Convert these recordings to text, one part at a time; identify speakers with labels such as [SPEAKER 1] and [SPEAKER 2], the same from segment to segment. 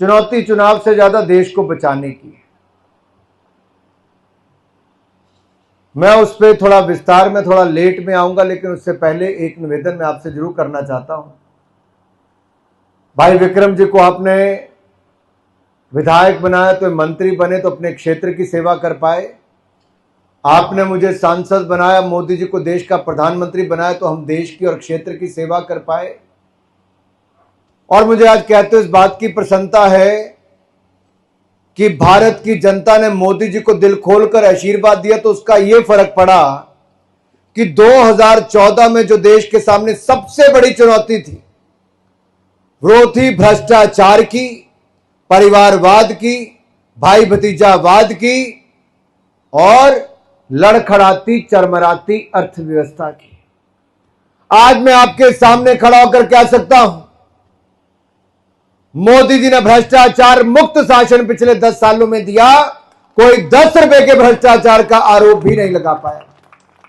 [SPEAKER 1] चुनौती चुनाव से ज्यादा देश को बचाने की है। मैं उस पर थोड़ा विस्तार में, थोड़ा लेट में आऊंगा, लेकिन उससे पहले एक निवेदन मैं आपसे जरूर करना चाहता हूं। भाई विक्रम जी को आपने विधायक बनाया तो मंत्री बने तो अपने क्षेत्र की सेवा कर पाए। आपने मुझे सांसद बनाया, मोदी जी को देश का प्रधानमंत्री बनाया तो हम देश की और क्षेत्र की सेवा कर पाए। और मुझे आज कहते हुए इस बात की प्रसन्नता है कि भारत की जनता ने मोदी जी को दिल खोलकर आशीर्वाद दिया, तो उसका यह फर्क पड़ा कि 2014 में जो देश के सामने सबसे बड़ी चुनौती थी वो थी भ्रष्टाचार की, परिवारवाद की, भाई भतीजावाद की और लड़खड़ाती चरमराती अर्थव्यवस्था की। आज मैं आपके सामने खड़ा होकर कह सकता हूं, मोदी जी ने भ्रष्टाचार मुक्त शासन पिछले 10 सालों में दिया, कोई 10 रुपए के भ्रष्टाचार का आरोप भी नहीं लगा पाया।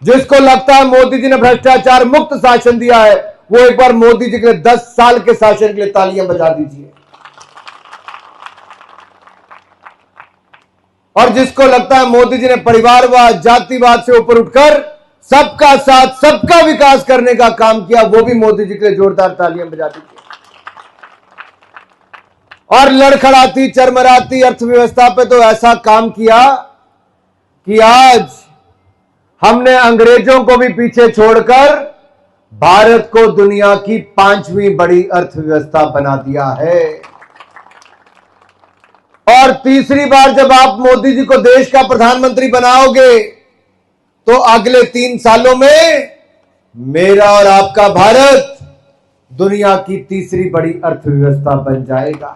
[SPEAKER 1] जिसको लगता है मोदी जी ने भ्रष्टाचार मुक्त शासन दिया है, वो एक बार मोदी जी के लिए 10 साल के शासन के लिए तालियां बजा दीजिए। और जिसको लगता है मोदी जी ने परिवारवाद, जातिवाद से ऊपर उठकर सबका साथ, सबका विकास करने का काम किया, वो भी मोदी जी के लिए जोरदार तालियां बजा दीजिए। और लड़खड़ाती चरमराती अर्थव्यवस्था पे तो ऐसा काम किया कि आज हमने अंग्रेजों को भी पीछे छोड़कर भारत को दुनिया की 5वीं बड़ी अर्थव्यवस्था बना दिया है। और तीसरी बार जब आप मोदी जी को देश का प्रधानमंत्री बनाओगे तो अगले 3 सालों में मेरा और आपका भारत दुनिया की तीसरी बड़ी अर्थव्यवस्था बन जाएगा।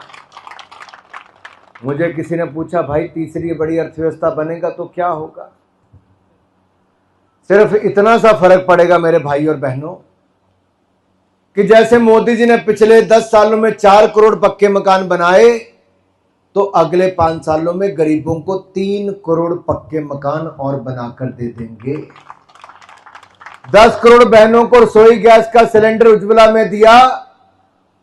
[SPEAKER 1] मुझे किसी ने पूछा, भाई तीसरी बड़ी अर्थव्यवस्था बनेगा तो क्या होगा? सिर्फ इतना सा फर्क पड़ेगा मेरे भाई और बहनों कि जैसे मोदी जी ने पिछले 10 सालों में 4 करोड़ पक्के मकान बनाए, तो अगले 5 सालों में गरीबों को 3 करोड़ पक्के मकान और बनाकर दे देंगे। 10 करोड़ बहनों को रसोई गैस का सिलेंडर उज्ज्वला में दिया,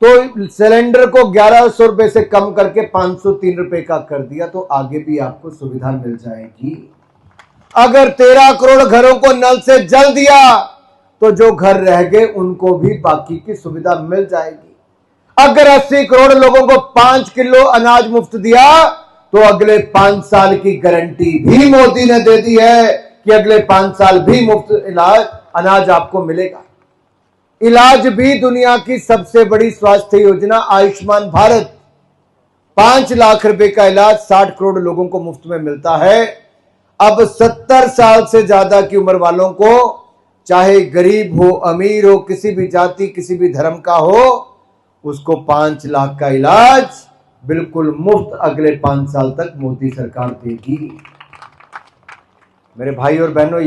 [SPEAKER 1] तो सिलेंडर को 1100 रुपए से कम करके 503 रुपए का कर दिया, तो आगे भी आपको सुविधा मिल जाएगी। अगर 13 करोड़ घरों को नल से जल दिया, तो जो घर रह गए उनको भी बाकी की सुविधा मिल जाएगी। अगर 80 करोड़ लोगों को 5 किलो अनाज मुफ्त दिया, तो अगले 5 साल की गारंटी भी मोदी ने दे दी है कि अगले 5 साल भी मुफ्त अनाज आपको मिलेगा। इलाज भी दुनिया की सबसे बड़ी स्वास्थ्य योजना आयुष्मान भारत, 5 लाख रुपए का इलाज 60 करोड़ लोगों को मुफ्त में मिलता है। अब 70 साल से ज्यादा की उम्र वालों को, चाहे गरीब हो, अमीर हो, किसी भी जाति, किसी भी धर्म का हो, उसको 5 लाख का इलाज बिल्कुल मुफ्त अगले 5 साल तक मोदी सरकार देगी। मेरे भाई और बहनों,